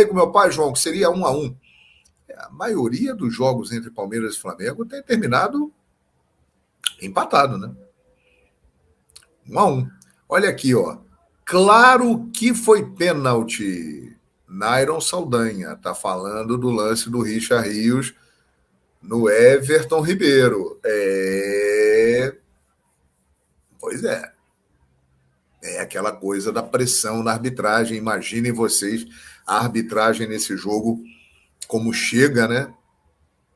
com meu pai, João, que seria 1-1. A maioria dos jogos entre Palmeiras e Flamengo tem terminado empatado, né? 1-1. Olha aqui, ó. Claro que foi pênalti. Nairon Saldanha tá falando do lance do Richard Rios no Everton Ribeiro. Pois é. É aquela coisa da pressão na arbitragem. Imaginem vocês a arbitragem nesse jogo, como chega, né?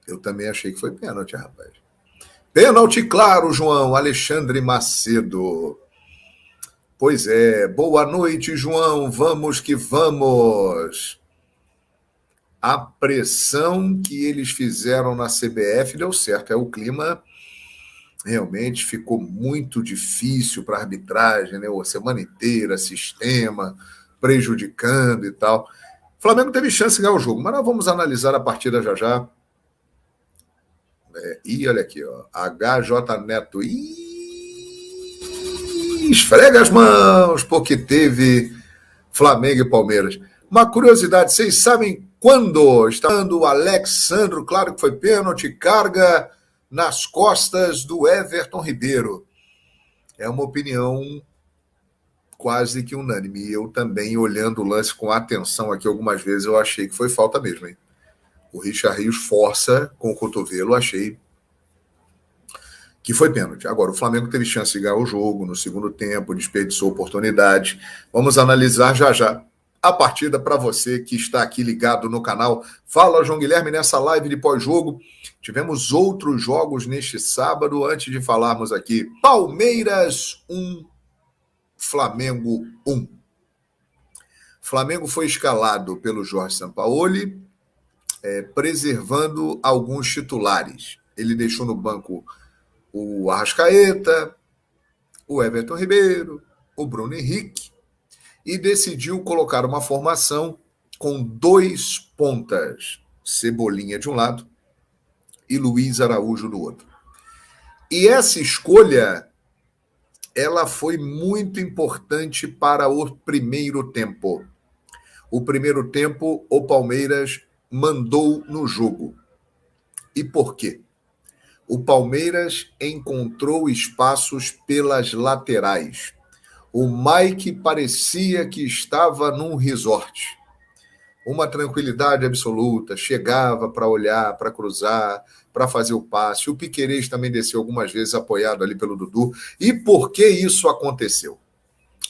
Eu também achei que foi pênalti, rapaz. Pênalti, claro, João. Alexandre Macedo. Pois é. Boa noite, João. Vamos que vamos. A pressão que eles fizeram na CBF deu certo. O clima realmente ficou muito difícil para a arbitragem, né? A semana inteira, sistema, prejudicando e tal. O Flamengo teve chance de ganhar o jogo, mas nós vamos analisar a partida já já. E olha aqui, ó, HJ Neto. Esfrega as mãos, porque teve Flamengo e Palmeiras. Uma curiosidade, vocês sabem quando está o Alexandro, claro que foi pênalti, carga nas costas do Everton Ribeiro. É uma opinião quase que unânime. Eu também, olhando o lance com atenção aqui algumas vezes, eu achei que foi falta mesmo, hein? O Richard Rios força com o cotovelo, achei que foi pênalti. Agora, o Flamengo teve chance de ganhar o jogo no segundo tempo, desperdiçou oportunidade. Vamos analisar já já a partida para você que está aqui ligado no canal. Fala, João Guilherme, nessa live de pós-jogo. Tivemos outros jogos neste sábado, antes de falarmos aqui. Palmeiras 1, Flamengo 1. Flamengo foi escalado pelo Jorge Sampaoli, preservando alguns titulares. Ele deixou no banco o Arrascaeta, o Everton Ribeiro, o Bruno Henrique, e decidiu colocar uma formação com 2 pontas, Cebolinha de um lado e Luiz Araújo do outro. E essa escolha, ela foi muito importante para o primeiro tempo. O primeiro tempo, o Palmeiras mandou no jogo. E por quê? O Palmeiras encontrou espaços pelas laterais. O Mike parecia que estava num resort. Uma tranquilidade absoluta, chegava para olhar, para cruzar, para fazer o passe. O Piquerez também desceu algumas vezes apoiado ali pelo Dudu. E por que isso aconteceu?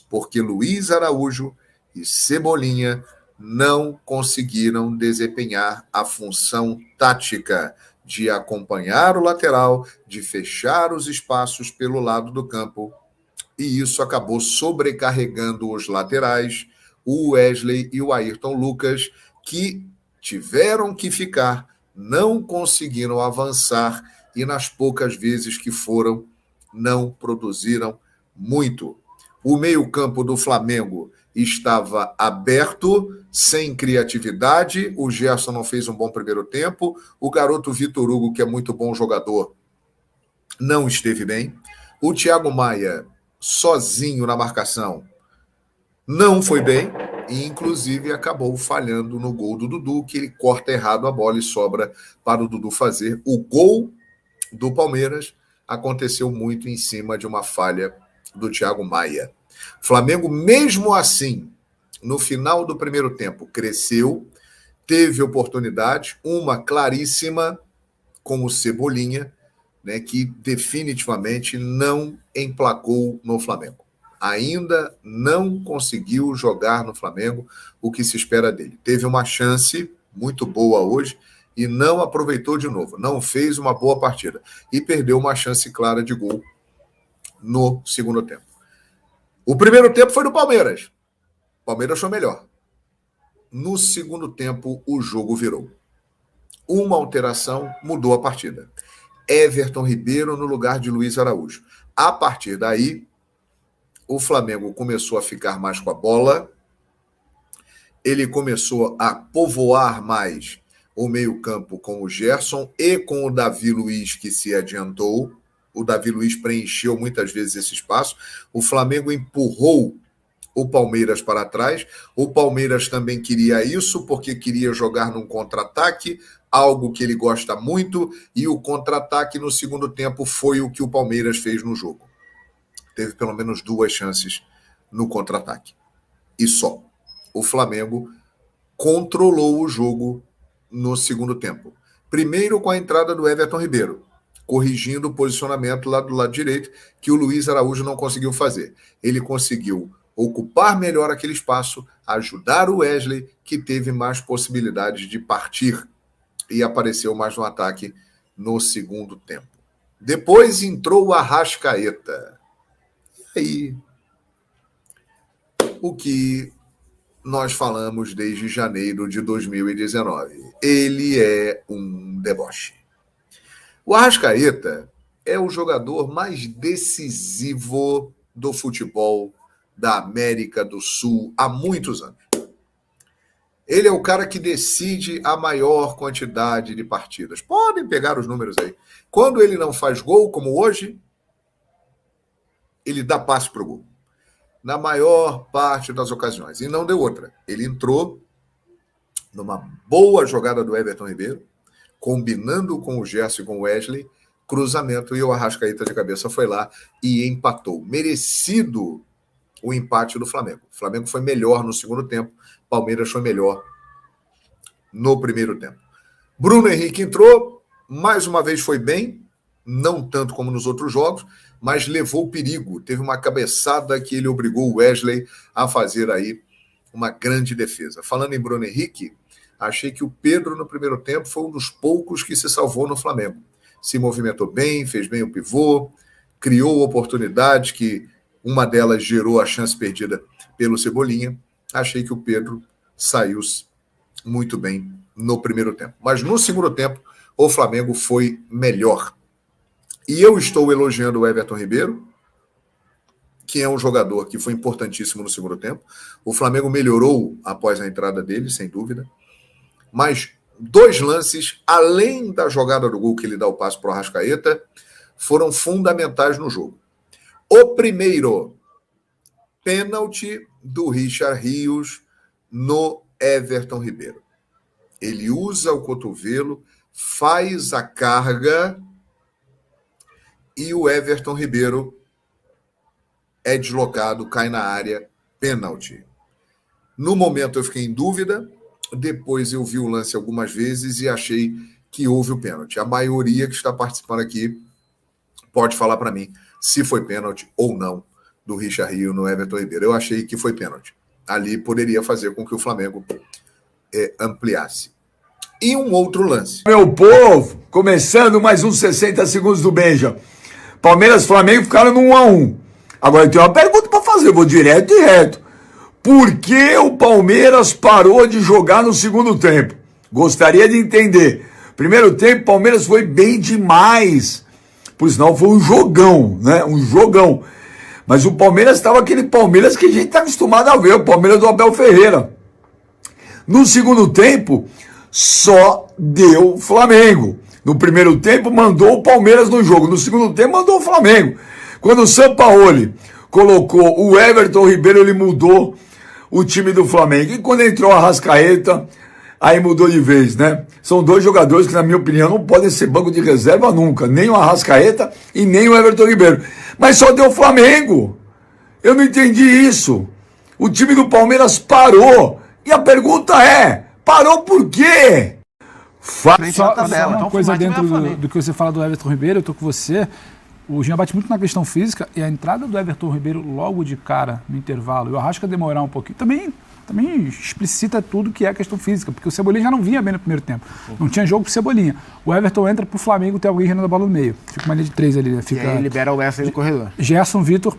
Porque Luiz Araújo e Cebolinha não conseguiram desempenhar a função tática de acompanhar o lateral, de fechar os espaços pelo lado do campo, e isso acabou sobrecarregando os laterais, o Wesley e o Ayrton Lucas, que tiveram que ficar, não conseguiram avançar, e nas poucas vezes que foram, não produziram muito. O meio-campo do Flamengo estava aberto, sem criatividade. O Gerson não fez um bom primeiro tempo. O garoto Vitor Hugo, que é muito bom jogador, não esteve bem. O Thiago Maia, sozinho na marcação, não foi bem. E, inclusive, acabou falhando no gol do Dudu, que ele corta errado a bola e sobra para o Dudu fazer. O gol do Palmeiras aconteceu muito em cima de uma falha do Thiago Maia. Flamengo, mesmo assim, no final do primeiro tempo, cresceu, teve oportunidade, uma claríssima com o Cebolinha, né, que definitivamente não emplacou no Flamengo. Ainda não conseguiu jogar no Flamengo o que se espera dele. Teve uma chance muito boa hoje e não aproveitou de novo. Não fez uma boa partida. E perdeu uma chance clara de gol no segundo tempo. O primeiro tempo foi do Palmeiras. O Palmeiras foi melhor. No segundo tempo, o jogo virou. Uma alteração mudou a partida. Everton Ribeiro no lugar de Luiz Araújo. A partir daí, o Flamengo começou a ficar mais com a bola, ele começou a povoar mais o meio-campo com o Gerson e com o Davi Luiz, que se adiantou. O Davi Luiz preencheu muitas vezes esse espaço. O Flamengo empurrou o Palmeiras para trás. O Palmeiras também queria isso, porque queria jogar num contra-ataque, algo que ele gosta muito, e o contra-ataque no segundo tempo foi o que o Palmeiras fez no jogo. Teve pelo menos 2 chances no contra-ataque. E só. O Flamengo controlou o jogo no segundo tempo. Primeiro com a entrada do Everton Ribeiro, corrigindo o posicionamento lá do lado direito, que o Luiz Araújo não conseguiu fazer. Ele conseguiu ocupar melhor aquele espaço, ajudar o Wesley, que teve mais possibilidades de partir e apareceu mais no ataque no segundo tempo. Depois entrou o Arrascaeta. E aí, o que nós falamos desde janeiro de 2019. Ele é um deboche. O Arrascaeta é o jogador mais decisivo do futebol da América do Sul há muitos anos. Ele é o cara que decide a maior quantidade de partidas. Podem pegar os números aí. Quando ele não faz gol, como hoje, ele dá passe para o gol. Na maior parte das ocasiões. E não deu outra. Ele entrou numa boa jogada do Everton Ribeiro, combinando com o Gerson e com o Wesley, cruzamento, e o Arrascaeta de cabeça foi lá e empatou. Merecido o empate do Flamengo. O Flamengo foi melhor no segundo tempo, Palmeiras foi melhor no primeiro tempo. Bruno Henrique entrou, mais uma vez foi bem, não tanto como nos outros jogos, mas levou perigo. Teve uma cabeçada que ele obrigou o Wesley a fazer aí uma grande defesa. Falando em Bruno Henrique, achei que o Pedro no primeiro tempo foi um dos poucos que se salvou no Flamengo. Se movimentou bem, fez bem o pivô, criou oportunidades que uma delas gerou a chance perdida pelo Cebolinha. Achei que o Pedro saiu muito bem no primeiro tempo. Mas no segundo tempo, o Flamengo foi melhor. E eu estou elogiando o Everton Ribeiro, que é um jogador que foi importantíssimo no segundo tempo. O Flamengo melhorou após a entrada dele, sem dúvida. Mas 2 lances, além da jogada do gol que ele dá o passe para o Arrascaeta, foram fundamentais no jogo. O primeiro, pênalti do Richard Rios no Everton Ribeiro. Ele usa o cotovelo, faz a carga e o Everton Ribeiro é deslocado, cai na área, pênalti. No momento eu fiquei em dúvida, depois eu vi o lance algumas vezes e achei que houve o pênalti. A maioria que está participando aqui pode falar para mim se foi pênalti ou não do Richard Rios no Everton Ribeiro. Eu achei que foi pênalti. Ali poderia fazer com que o Flamengo ampliasse. E um outro lance. Meu povo, começando mais uns 60 segundos do Benja. Palmeiras e Flamengo ficaram no 1-1. Agora eu tenho uma pergunta para fazer, eu vou direto e reto. Por que o Palmeiras parou de jogar no segundo tempo? Gostaria de entender. Primeiro tempo, o Palmeiras foi bem demais. Por sinal, foi um jogão, né? Um jogão. Mas o Palmeiras estava aquele Palmeiras que a gente está acostumado a ver, o Palmeiras do Abel Ferreira. No segundo tempo, só deu Flamengo. No primeiro tempo, mandou o Palmeiras no jogo. No segundo tempo, mandou o Flamengo. Quando o Sampaoli colocou o Everton Ribeiro, ele mudou o time do Flamengo. E quando entrou a Arrascaeta, aí mudou de vez, né? São 2 jogadores que, na minha opinião, não podem ser banco de reserva nunca. Nem o Arrascaeta e nem o Everton Ribeiro. Mas só deu o Flamengo. Eu não entendi isso. O time do Palmeiras parou. E a pergunta é, parou por quê? Só uma coisa dentro do que você fala do Everton Ribeiro, eu tô com você. O Jean bate muito na questão física e a entrada do Everton Ribeiro logo de cara no intervalo, eu acho que demorar um pouquinho, também explicita tudo que é a questão física, porque o Cebolinha já não vinha bem no primeiro tempo. Não tinha jogo pro Cebolinha. O Everton entra pro Flamengo, tem alguém girando a bola no meio. Fica uma linha de 3 ali, né? Fica, e aí libera o Wesley no corredor. Gerson, Vitor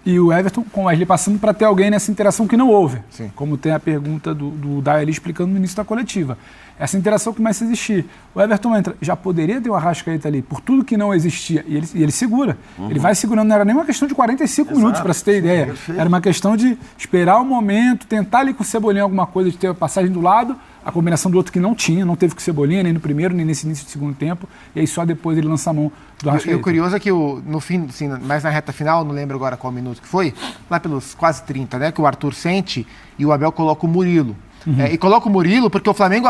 e o Everton com o Wesley passando para ter alguém nessa interação que não houve. Sim. Como tem a pergunta do Dai ali explicando no início da coletiva. Essa interação começa a existir. O Everton entra, já poderia ter o Arrascaeta ali, por tudo que não existia, e ele segura. Ele vai segurando, não era nem uma questão de 45 minutos, para você ter ideia. Era uma questão de esperar o momento, tentar ali com o Cebolinha alguma coisa, de ter a passagem do lado, a combinação do outro que não teve com o Cebolinha, nem no primeiro, nem nesse início do segundo tempo, e aí só depois ele lança a mão do Arrascaeta. E o curioso é que no fim, assim, mais na reta final, não lembro agora qual minuto que foi, lá pelos quase 30, né, que o Arthur sente e o Abel coloca o Murilo. E coloca o Murilo porque o Flamengo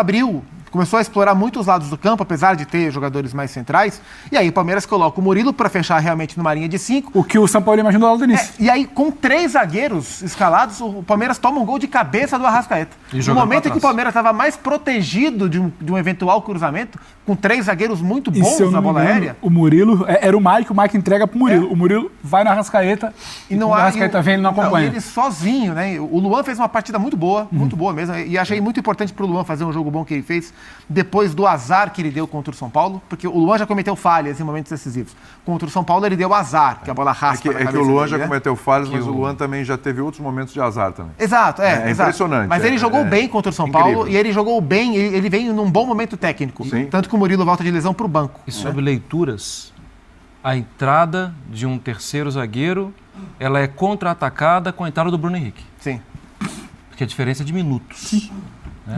começou a explorar muitos lados do campo, apesar de ter jogadores mais centrais. E aí o Palmeiras coloca o Murilo para fechar realmente numa linha de 5. O que o São Paulo imaginou lá do início. E aí, com 3 zagueiros escalados, o Palmeiras toma um gol de cabeça do Arrascaeta. No momento em que o Palmeiras estava mais protegido de um eventual cruzamento, com 3 zagueiros muito bons na bola aérea. O Murilo, era o Mike entrega pro Murilo. O Murilo vai no Arrascaeta e o Arrascaeta vem e ele não acompanha. Ele sozinho, né? O Luan fez uma partida muito boa mesmo. E achei muito importante pro Luan fazer um jogo bom que ele fez depois do azar que ele deu contra o São Paulo, porque o Luan já cometeu falhas em momentos decisivos. Contra o São Paulo ele deu azar, que a bola raspa na cabeça que o Luan dele, já cometeu falhas, mas o Luan também já teve outros momentos de azar também. Exato, é impressionante. Mas ele jogou bem contra o São Paulo e ele jogou bem, ele vem num bom momento técnico. Sim. Tanto que o Murilo volta de lesão pro banco. E sobre leituras, a entrada de um terceiro zagueiro, ela é contra-atacada com a entrada do Bruno Henrique. Sim. Porque a diferença é de minutos. Sim.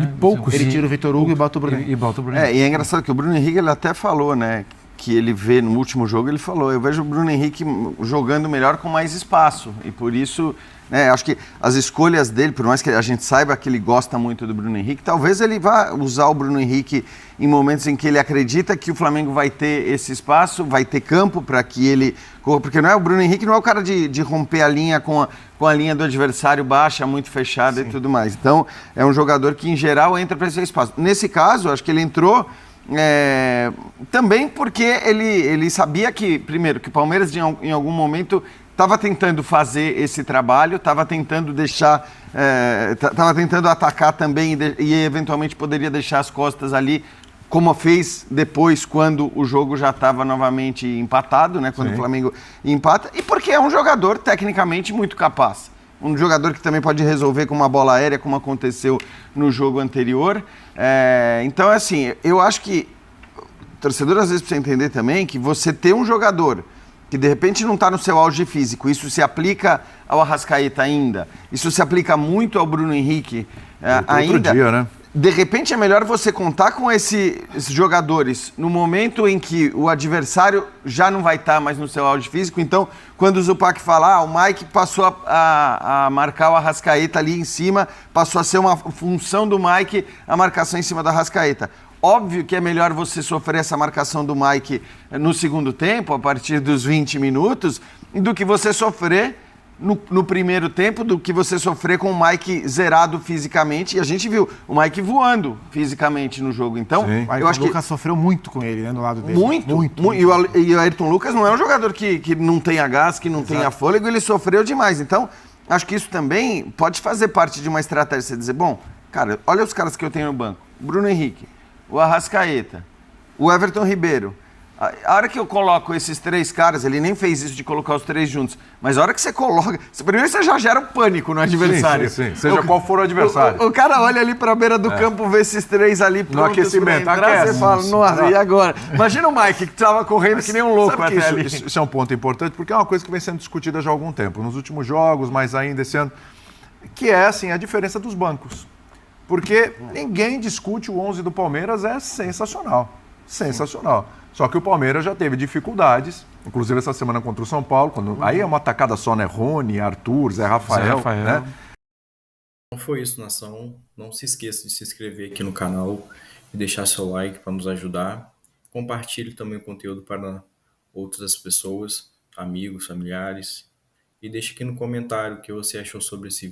E poucos. Ele tira o Vitor Hugo e bota o Bruno Henrique. E bota o Bruno Henrique. E é engraçado que o Bruno Henrique, ele até falou, né, que ele vê no último jogo, ele falou, eu vejo o Bruno Henrique jogando melhor com mais espaço, e por isso, né, acho que as escolhas dele, por mais que a gente saiba que ele gosta muito do Bruno Henrique, talvez ele vá usar o Bruno Henrique em momentos em que ele acredita que o Flamengo vai ter esse espaço, vai ter campo para que ele corra, porque o Bruno Henrique não é o cara de romper a linha com a linha do adversário baixa, muito fechada. Sim. E tudo mais. Então, é um jogador que, em geral, entra para esse espaço. Nesse caso, acho que ele entrou também porque ele sabia que, primeiro, que o Palmeiras, em algum momento, estava tentando fazer esse trabalho, estava tentando deixar, estava tentando atacar também e eventualmente poderia deixar as costas ali, como fez depois, quando o jogo já estava novamente empatado, né? Quando Sim. o Flamengo empata, e porque é um jogador tecnicamente muito capaz. Um jogador que também pode resolver com uma bola aérea, como aconteceu no jogo anterior. Então, assim, eu acho que o torcedor às vezes precisa entender também que você ter um jogador que de repente não está no seu auge físico, isso se aplica ao Arrascaeta ainda, isso se aplica muito ao Bruno Henrique ainda. Outro dia, né? De repente é melhor você contar com esses jogadores no momento em que o adversário já não vai estar mais no seu auge físico. Então, quando o Zupac fala, o Mike passou a marcar o Arrascaeta ali em cima, passou a ser uma função do Mike a marcação em cima do Arrascaeta. Óbvio que é melhor você sofrer essa marcação do Mike no segundo tempo, a partir dos 20 minutos, do que você sofrer no primeiro tempo, do que você sofrer com o Mike zerado fisicamente. E a gente viu o Mike voando fisicamente no jogo. Então, eu acho que o Lucas sofreu muito com ele, né, no lado dele. Muito. E o Ayrton Lucas não é um jogador que não tenha gás, que não tenha fôlego, ele sofreu demais. Então, acho que isso também pode fazer parte de uma estratégia. Você dizer, bom, cara, olha os caras que eu tenho no banco. Bruno Henrique, o Arrascaeta, o Everton Ribeiro. A hora que eu coloco esses 3 caras, ele nem fez isso de colocar os 3 juntos, mas a hora que você coloca... Primeiro você já gera um pânico no adversário. Sim. Seja qual for o adversário. O cara olha ali pra beira do campo, vê esses 3 ali prontos no aquecimento, pra entrar, você fala, nossa, e agora? Imagina o Mike que tava correndo que nem um louco até ali. Isso é um ponto importante, porque é uma coisa que vem sendo discutida já há algum tempo, nos últimos jogos, mas ainda esse ano, que é, assim, a diferença dos bancos. Porque ninguém discute o 11 do Palmeiras, é sensacional. Sensacional. Só que o Palmeiras já teve dificuldades, inclusive essa semana contra o São Paulo, aí é uma tacada só, né? Rony, Arthur, Zé Rafael. Né? Então foi isso, nação. Não se esqueça de se inscrever aqui no canal e deixar seu like para nos ajudar. Compartilhe também o conteúdo para outras pessoas, amigos, familiares. E deixe aqui no comentário o que você achou sobre esse vídeo.